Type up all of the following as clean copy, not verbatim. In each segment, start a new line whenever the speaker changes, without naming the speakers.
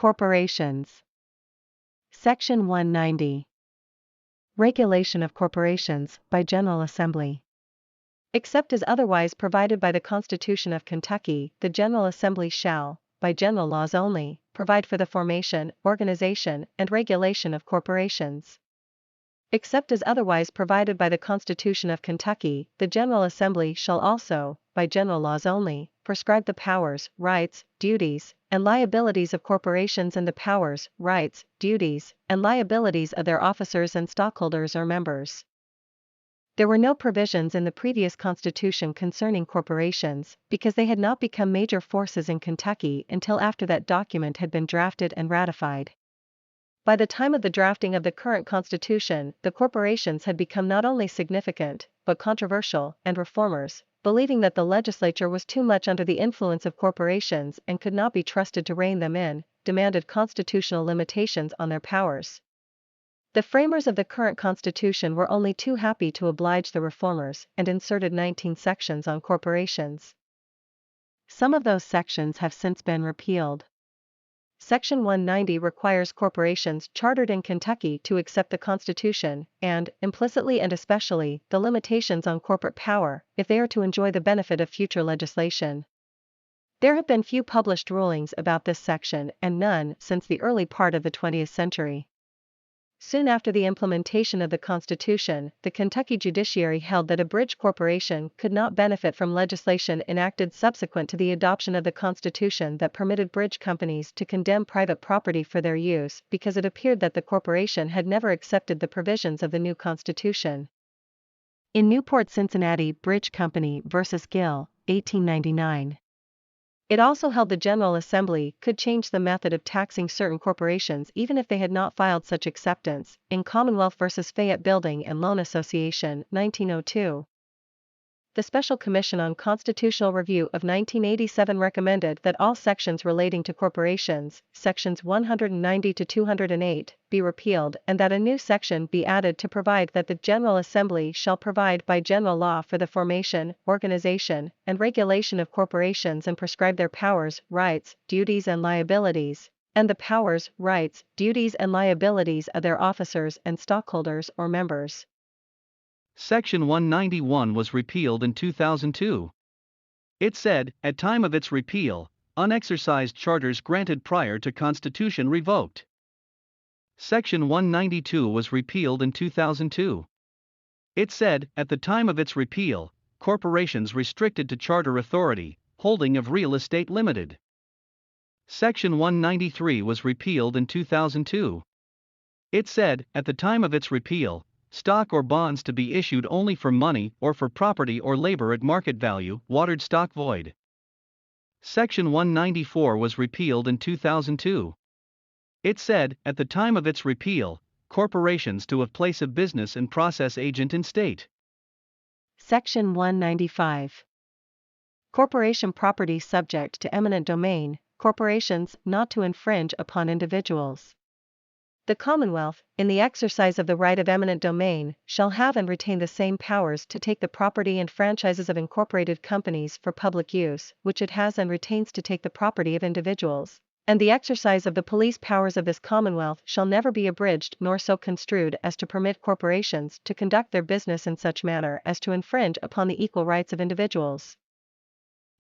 Corporations. Section 190. Regulation of corporations by General Assembly. Except as otherwise provided by the Constitution of Kentucky, the General Assembly shall, by general laws only, provide for the formation, organization, and regulation of corporations. Except as otherwise provided by the Constitution of Kentucky, the General Assembly shall also, by general laws only, prescribe the powers, rights, duties, and liabilities of corporations and the powers, rights, duties, and liabilities of their officers and stockholders or members. There were no provisions in the previous Constitution concerning corporations, because they had not become major forces in Kentucky until after that document had been drafted and ratified. By the time of the drafting of the current Constitution, the corporations had become not only significant, but controversial, and reformers, believing that the legislature was too much under the influence of corporations and could not be trusted to rein them in, demanded constitutional limitations on their powers. The framers of the current Constitution were only too happy to oblige the reformers and inserted 19 sections on corporations. Some of those sections have since been repealed. Section 190 requires corporations chartered in Kentucky to accept the Constitution and, implicitly and especially, the limitations on corporate power, if they are to enjoy the benefit of future legislation. There have been few published rulings about this section and none since the early part of the 20th century. Soon after the implementation of the Constitution, the Kentucky judiciary held that a bridge corporation could not benefit from legislation enacted subsequent to the adoption of the Constitution that permitted bridge companies to condemn private property for their use because it appeared that the corporation had never accepted the provisions of the new Constitution. In Newport Cincinnati Bridge Company v. Gill, 1899. It also held the General Assembly could change the method of taxing certain corporations even if they had not filed such acceptance, in Commonwealth v. Fayette Building and Loan Association, 1902. The Special Commission on Constitutional Review of 1987 recommended that all sections relating to corporations, sections 190 to 208, be repealed and that a new section be added to provide that the General Assembly shall provide by general law for the formation, organization, and regulation of corporations and prescribe their powers, rights, duties and liabilities, and the powers, rights, duties and liabilities of their officers and stockholders or members.
Section 191 was repealed in 2002. It said, at time of its repeal, unexercised charters granted prior to Constitution revoked. Section 192 was repealed in 2002. It said, at the time of its repeal, corporations restricted to charter authority, holding of real estate limited. Section 193 was repealed in 2002. It said, at the time of its repeal, stock or bonds to be issued only for money or for property or labor at market value, watered stock void. Section 194 was repealed in 2002. It said, at the time of its repeal, corporations to have place of business and process agent in state.
Section 195. Corporation property subject to eminent domain, corporations not to infringe upon individuals. The Commonwealth, in the exercise of the right of eminent domain, shall have and retain the same powers to take the property and franchises of incorporated companies for public use, which it has and retains to take the property of individuals, and the exercise of the police powers of this Commonwealth shall never be abridged nor so construed as to permit corporations to conduct their business in such manner as to infringe upon the equal rights of individuals.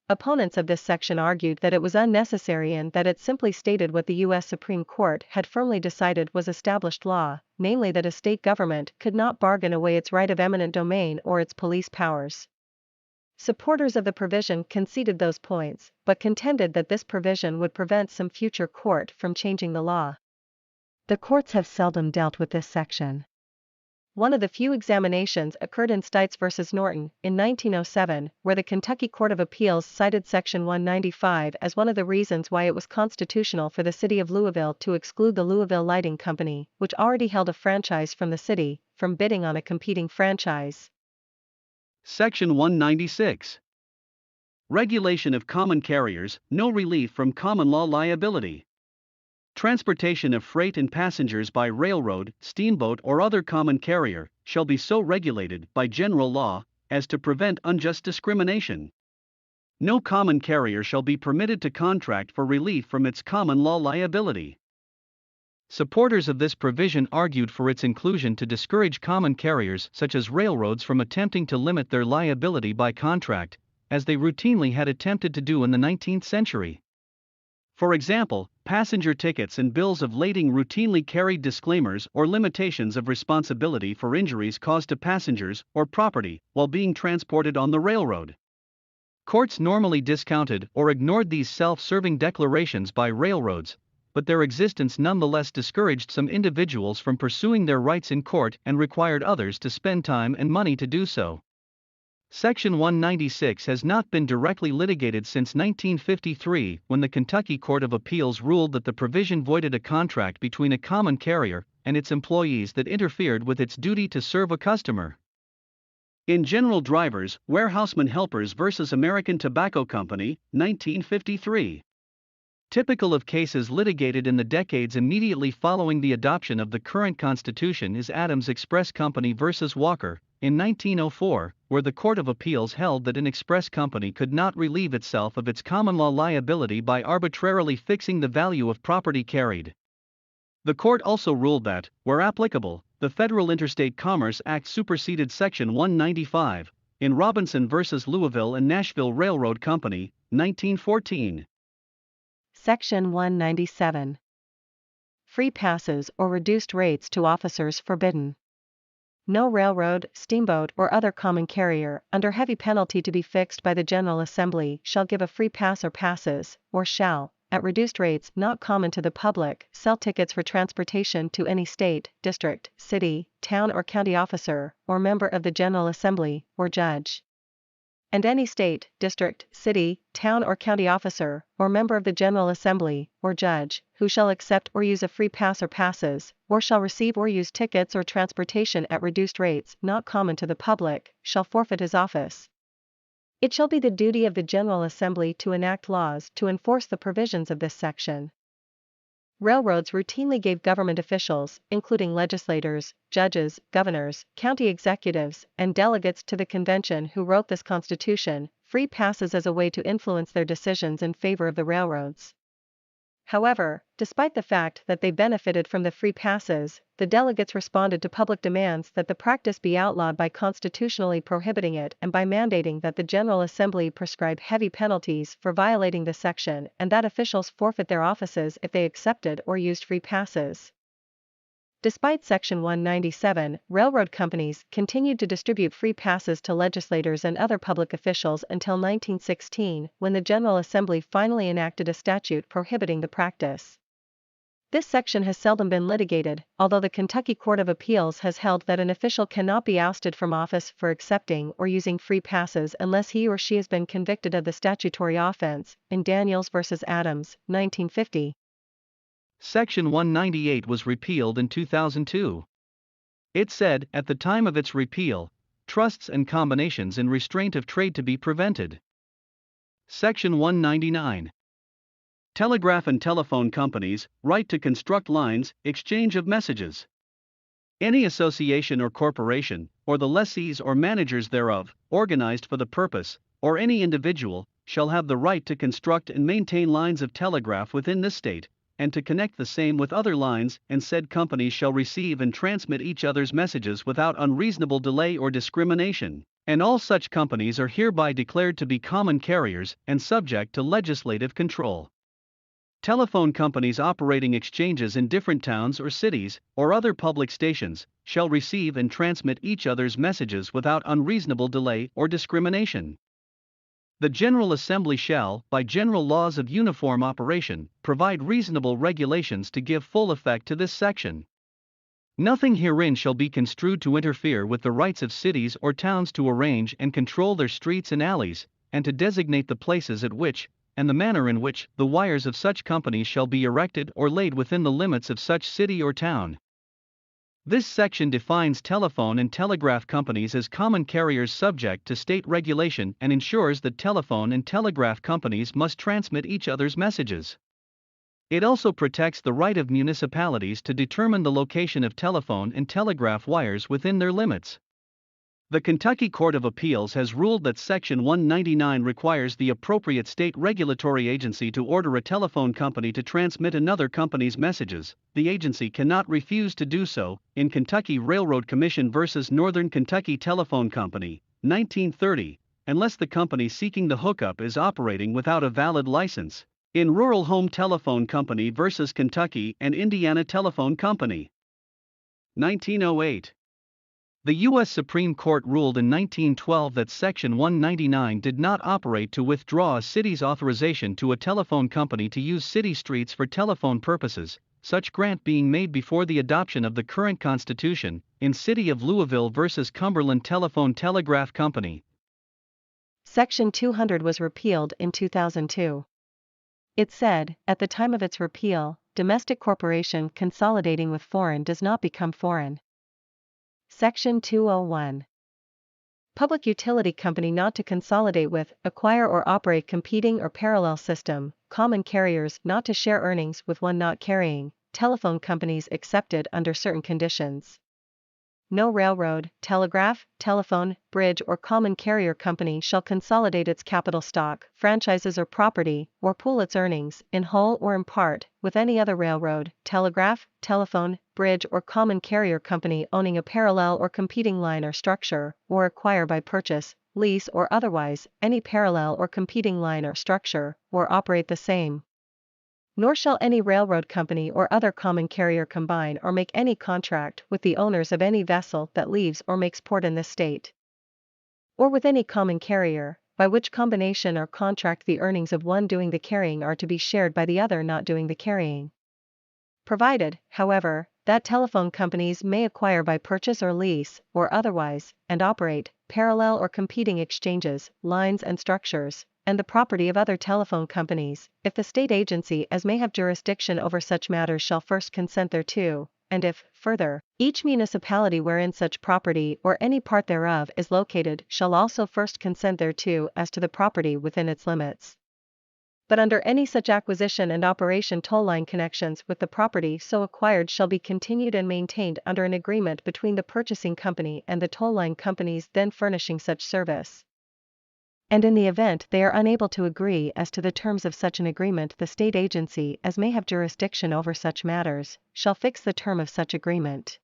Opponents of this section argued that it was unnecessary and that it simply stated what the U.S. Supreme Court had firmly decided was established law, namely that a state government could not bargain away its right of eminent domain or its police powers. Supporters of the provision conceded those points, but contended that this provision would prevent some future court from changing the law. The courts have seldom dealt with this section. One of the few examinations occurred in Stites v. Norton, in 1907, where the Kentucky Court of Appeals cited Section 195 as one of the reasons why it was constitutional for the city of Louisville to exclude the Louisville Lighting Company, which already held a franchise from the city, from bidding on a competing franchise.
Section 196. Regulation of common carriers, no relief from common law liability. Transportation of freight and passengers by railroad, steamboat or other common carrier, shall be so regulated by general law, as to prevent unjust discrimination. no common carrier shall be permitted to contract for relief from its common law liability. Supporters of this provision argued for its inclusion to discourage common carriers such as railroads from attempting to limit their liability by contract, as they routinely had attempted to do in the 19th century. For example, passenger tickets and bills of lading routinely carried disclaimers or limitations of responsibility for injuries caused to passengers or property while being transported on the railroad. Courts normally discounted or ignored these self-serving declarations by railroads, but their existence nonetheless discouraged some individuals from pursuing their rights in court and required others to spend time and money to do so. Section 196 has not been directly litigated since 1953, when the Kentucky Court of Appeals ruled that the provision voided a contract between a common carrier and its employees that interfered with its duty to serve a customer. In General Drivers, Warehouseman Helpers vs. American Tobacco Company, 1953. Typical of cases litigated in the decades immediately following the adoption of the current Constitution is Adams Express Company vs. Walker, in 1904, where the Court of Appeals held that an express company could not relieve itself of its common law liability by arbitrarily fixing the value of property carried. The court also ruled that, where applicable, the Federal Interstate Commerce Act superseded Section 195, in Robinson vs. Louisville and Nashville Railroad Company, 1914.
Section 197. Free passes or reduced rates to officers forbidden. No railroad, steamboat or other common carrier, under heavy penalty to be fixed by the General Assembly, shall give a free pass or passes, or shall, at reduced rates not common to the public, sell tickets for transportation to any state, district, city, town or county officer, or member of the General Assembly, or judge. And any state, district, city, town or county officer, or member of the General Assembly, or judge, who shall accept or use a free pass or passes, or shall receive or use tickets or transportation at reduced rates not common to the public, shall forfeit his office. It shall be the duty of the General Assembly to enact laws to enforce the provisions of this section. Railroads routinely gave government officials, including legislators, judges, governors, county executives, and delegates to the convention who wrote this Constitution, free passes as a way to influence their decisions in favor of the railroads. However, despite the fact that they benefited from the free passes, the delegates responded to public demands that the practice be outlawed by constitutionally prohibiting it and by mandating that the General Assembly prescribe heavy penalties for violating the section and that officials forfeit their offices if they accepted or used free passes. Despite Section 197, railroad companies continued to distribute free passes to legislators and other public officials until 1916, when the General Assembly finally enacted a statute prohibiting the practice. This section has seldom been litigated, although the Kentucky Court of Appeals has held that an official cannot be ousted from office for accepting or using free passes unless he or she has been convicted of the statutory offense, in Daniels v. Adams, 1950.
Section 198 was repealed in 2002. It said, at the time of its repeal, trusts and combinations in restraint of trade to be prevented. Section 199. Telegraph and telephone companies, right to construct lines, exchange of messages. Any association or corporation, or the lessees or managers thereof, organized for the purpose, or any individual, shall have the right to construct and maintain lines of telegraph within this state, and to connect the same with other lines, and said companies shall receive and transmit each other's messages without unreasonable delay or discrimination, and all such companies are hereby declared to be common carriers and subject to legislative control. Telephone companies operating exchanges in different towns or cities, or other public stations, shall receive and transmit each other's messages without unreasonable delay or discrimination. The General Assembly shall, by general laws of uniform operation, provide reasonable regulations to give full effect to this section. Nothing herein shall be construed to interfere with the rights of cities or towns to arrange and control their streets and alleys, and to designate the places at which, and the manner in which, the wires of such companies shall be erected or laid within the limits of such city or town. This section defines telephone and telegraph companies as common carriers subject to state regulation and ensures that telephone and telegraph companies must transmit each other's messages. It also protects the right of municipalities to determine the location of telephone and telegraph wires within their limits. The Kentucky Court of Appeals has ruled that Section 199 requires the appropriate state regulatory agency to order a telephone company to transmit another company's messages. The agency cannot refuse to do so. In Kentucky Railroad Commission versus Northern Kentucky Telephone Company, 1930, unless the company seeking the hookup is operating without a valid license. In Rural Home Telephone Company versus Kentucky and Indiana Telephone Company, 1908. The U.S. Supreme Court ruled in 1912 that Section 199 did not operate to withdraw a city's authorization to a telephone company to use city streets for telephone purposes, such grant being made before the adoption of the current Constitution. In City of Louisville versus Cumberland Telephone Telegraph Company,
Section 200 was repealed in 2002. It said, at the time of its repeal, domestic corporation consolidating with foreign does not become foreign. Section 201. Public utility company not to consolidate with, acquire or operate competing or parallel system, common carriers not to share earnings with one not carrying, telephone companies excepted under certain conditions. No railroad, telegraph, telephone, bridge or common carrier company shall consolidate its capital stock, franchises or property, or pool its earnings, in whole or in part, with any other railroad, telegraph, telephone, bridge or common carrier company owning a parallel or competing line or structure, or acquire by purchase, lease or otherwise, any parallel or competing line or structure, or operate the same. Nor shall any railroad company or other common carrier combine or make any contract with the owners of any vessel that leaves or makes port in this state, or with any common carrier, by which combination or contract the earnings of one doing the carrying are to be shared by the other not doing the carrying. Provided, however, that telephone companies may acquire by purchase or lease, or otherwise, and operate, parallel or competing exchanges, lines and structures, and the property of other telephone companies, if the state agency as may have jurisdiction over such matters shall first consent thereto, and if, further, each municipality wherein such property or any part thereof is located shall also first consent thereto as to the property within its limits. But under any such acquisition and operation toll line connections with the property so acquired shall be continued and maintained under an agreement between the purchasing company and the toll line companies then furnishing such service. And in the event they are unable to agree as to the terms of such an agreement, the state agency as may have jurisdiction over such matters, shall fix the term of such agreement.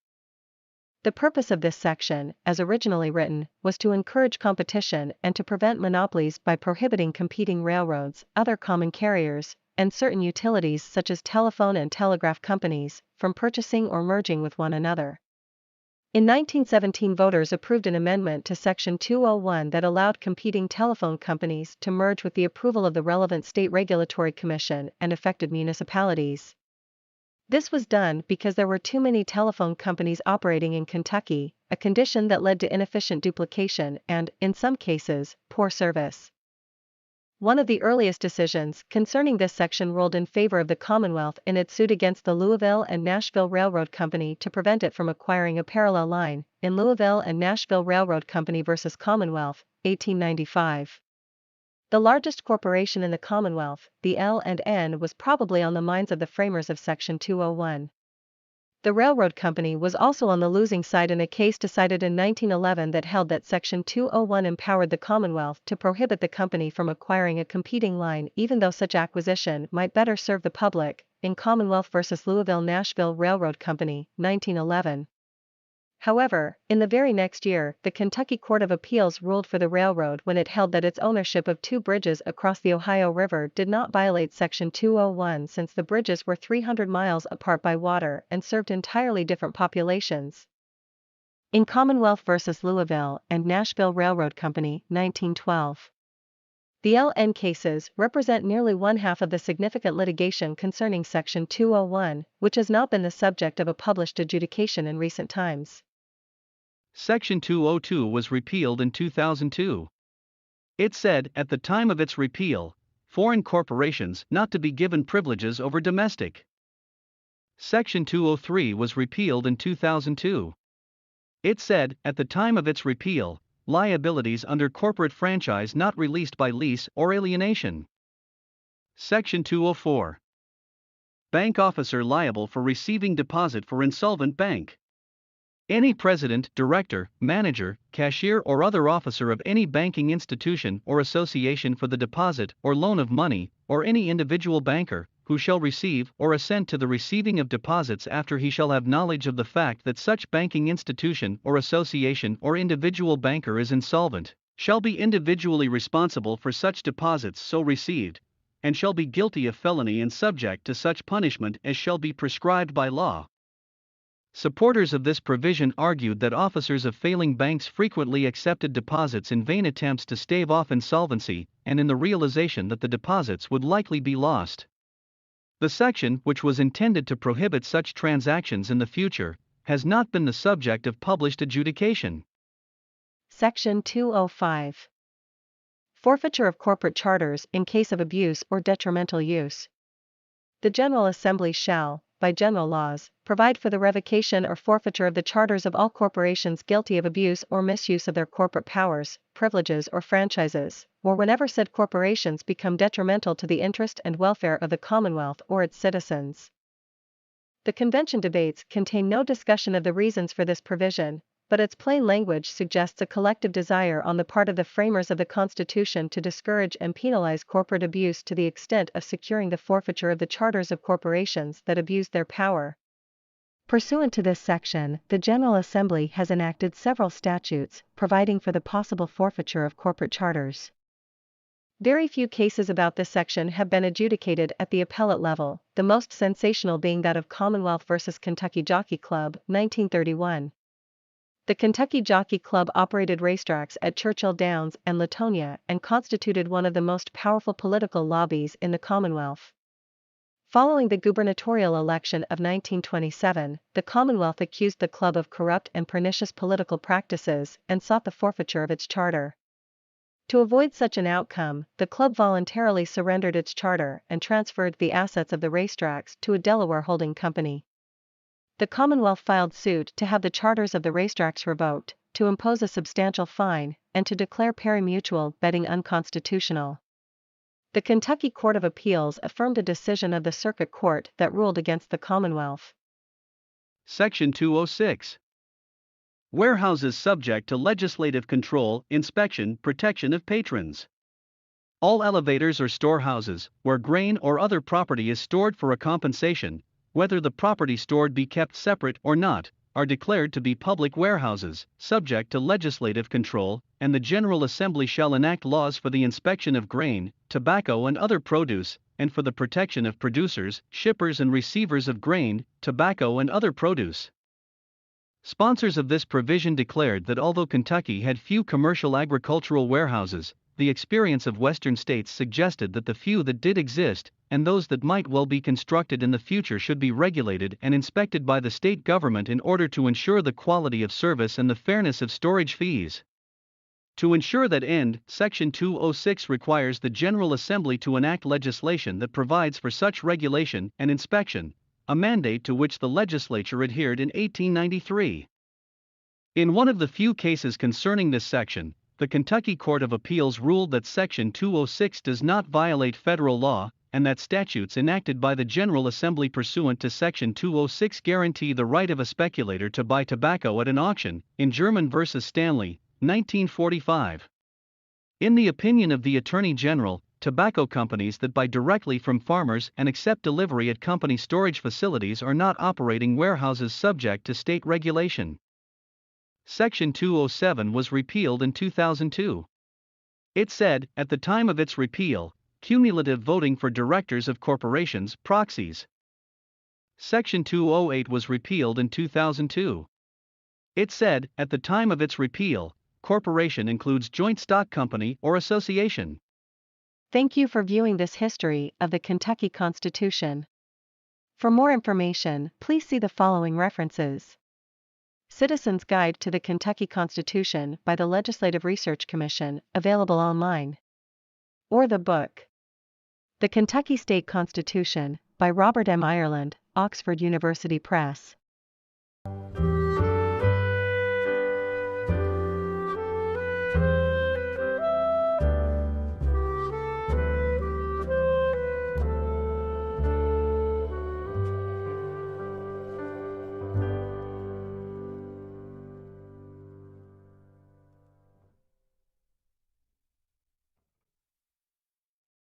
The purpose of this section, as originally written, was to encourage competition and to prevent monopolies by prohibiting competing railroads, other common carriers, and certain utilities such as telephone and telegraph companies, from purchasing or merging with one another. In 1917, voters approved an amendment to Section 201 that allowed competing telephone companies to merge with the approval of the relevant state regulatory commission and affected municipalities. This was done because there were too many telephone companies operating in Kentucky, a condition that led to inefficient duplication and, in some cases, poor service. One of the earliest decisions concerning this section ruled in favor of the Commonwealth in its suit against the Louisville and Nashville Railroad Company to prevent it from acquiring a parallel line, in Louisville and Nashville Railroad Company versus Commonwealth, 1895. The largest corporation in the Commonwealth, the L&N, was probably on the minds of the framers of Section 201. The railroad company was also on the losing side in a case decided in 1911 that held that Section 201 empowered the Commonwealth to prohibit the company from acquiring a competing line even though such acquisition might better serve the public, in Commonwealth versus Louisville-Nashville Railroad Company, 1911. However, in the very next year, the Kentucky Court of Appeals ruled for the railroad when it held that its ownership of two bridges across the Ohio River did not violate Section 201 since the bridges were 300 miles apart by water and served entirely different populations. In Commonwealth versus Louisville and Nashville Railroad Company, 1912. The L&N cases represent nearly one half of the significant litigation concerning Section 201, which has not been the subject of a published adjudication in recent times.
Section 202 was repealed in 2002. It said, at the time of its repeal, foreign corporations not to be given privileges over domestic. Section 203 was repealed in 2002. It said, at the time of its repeal, liabilities under corporate franchise not released by lease or alienation. Section 204. Bank officer liable for receiving deposit for insolvent bank. Any president, director, manager, cashier or other officer of any banking institution or association for the deposit or loan of money, or any individual banker, who shall receive or assent to the receiving of deposits after he shall have knowledge of the fact that such banking institution or association or individual banker is insolvent, shall be individually responsible for such deposits so received, and shall be guilty of felony and subject to such punishment as shall be prescribed by law. Supporters of this provision argued that officers of failing banks frequently accepted deposits in vain attempts to stave off insolvency, and in the realization that the deposits would likely be lost. The section, which was intended to prohibit such transactions in the future, has not been the subject of published adjudication.
Section 205. Forfeiture of corporate charters in case of abuse or detrimental use. The General Assembly shall, by general laws, provide for the revocation or forfeiture of the charters of all corporations guilty of abuse or misuse of their corporate powers, privileges or franchises, or whenever said corporations become detrimental to the interest and welfare of the Commonwealth or its citizens. The Convention debates contain no discussion of the reasons for this provision, but its plain language suggests a collective desire on the part of the framers of the Constitution to discourage and penalize corporate abuse to the extent of securing the forfeiture of the charters of corporations that abuse their power. Pursuant to this section, the General Assembly has enacted several statutes providing for the possible forfeiture of corporate charters. Very few cases about this section have been adjudicated at the appellate level, the most sensational being that of Commonwealth v. Kentucky Jockey Club, 1931. The Kentucky Jockey Club operated racetracks at Churchill Downs and Latonia and constituted one of the most powerful political lobbies in the Commonwealth. Following the gubernatorial election of 1927, the Commonwealth accused the club of corrupt and pernicious political practices and sought the forfeiture of its charter. To avoid such an outcome, the club voluntarily surrendered its charter and transferred the assets of the racetracks to a Delaware holding company. The Commonwealth filed suit to have the charters of the racetracks revoked, to impose a substantial fine, and to declare pari-mutuel betting unconstitutional. The Kentucky Court of Appeals affirmed a decision of the Circuit Court that ruled against the Commonwealth.
Section 206. Warehouses subject to legislative control, inspection, protection of patrons. All elevators or storehouses, where grain or other property is stored for a compensation, whether the property stored be kept separate or not, are declared to be public warehouses, subject to legislative control, and the General Assembly shall enact laws for the inspection of grain, tobacco and other produce, and for the protection of producers, shippers and receivers of grain, tobacco and other produce. Sponsors of this provision declared that although Kentucky had few commercial agricultural warehouses, the experience of Western states suggested that the few that did exist, and those that might well be constructed in the future, should be regulated and inspected by the state government in order to ensure the quality of service and the fairness of storage fees. To ensure that end, Section 206 requires the General Assembly to enact legislation that provides for such regulation and inspection, a mandate to which the legislature adhered in 1893. In one of the few cases concerning this section, the Kentucky Court of Appeals ruled that Section 206 does not violate federal law, and that statutes enacted by the General Assembly pursuant to Section 206 guarantee the right of a speculator to buy tobacco at an auction, in German v. Stanley, 1945. In the opinion of the Attorney General, tobacco companies that buy directly from farmers and accept delivery at company storage facilities are not operating warehouses subject to state regulation. Section 207 was repealed in 2002. It said, at the time of its repeal, cumulative voting for directors of corporations, proxies. Section 208 was repealed in 2002. It said, at the time of its repeal, corporation includes joint stock company or association.
Thank you for viewing this history of the Kentucky Constitution. For more information, please see the following references. Citizen's Guide to the Kentucky Constitution by the Legislative Research Commission, available online. Or the book The Kentucky State Constitution by Robert M. Ireland, Oxford University Press.